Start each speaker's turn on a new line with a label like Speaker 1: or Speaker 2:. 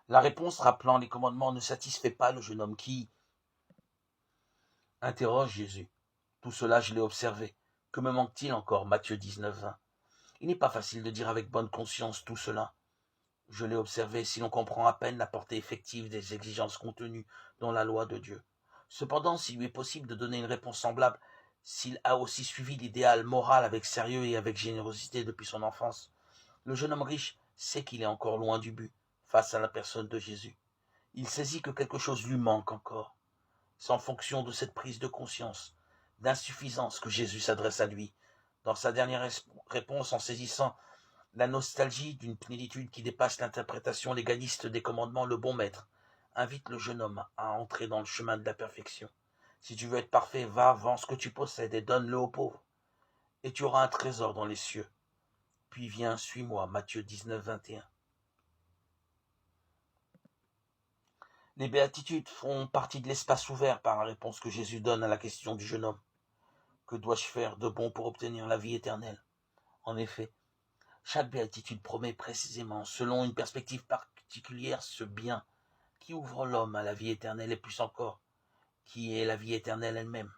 Speaker 1: La réponse rappelant les commandements ne satisfait pas le jeune homme qui interroge Jésus. Tout cela, je l'ai observé. Que me manque-t-il encore? Matthieu 19, 20. Il n'est pas facile de dire avec bonne conscience tout cela. Je l'ai observé si l'on comprend à peine la portée effective des exigences contenues dans la loi de Dieu. Cependant, s'il lui est possible de donner une réponse semblable, s'il a aussi suivi l'idéal moral avec sérieux et avec générosité depuis son enfance, le jeune homme riche sait qu'il est encore loin du but face à la personne de Jésus. Il saisit que quelque chose lui manque encore. C'est en fonction de cette prise de conscience, d'insuffisance que Jésus s'adresse à lui. Dans sa dernière réponse, en saisissant la nostalgie d'une plénitude qui dépasse l'interprétation légaliste des commandements, le bon maître invite le jeune homme à entrer dans le chemin de la perfection. Si tu veux être parfait, va, vends ce que tu possèdes et donne-le aux pauvres, et tu auras un trésor dans les cieux. Puis viens, suis-moi, Matthieu 19, 21. Les béatitudes font partie de l'espace ouvert par la réponse que Jésus donne à la question du jeune homme. Que dois-je faire de bon pour obtenir la vie éternelle? En effet, chaque béatitude promet précisément, selon une perspective particulière, ce bien qui ouvre l'homme à la vie éternelle et plus encore, qui est la vie éternelle elle-même.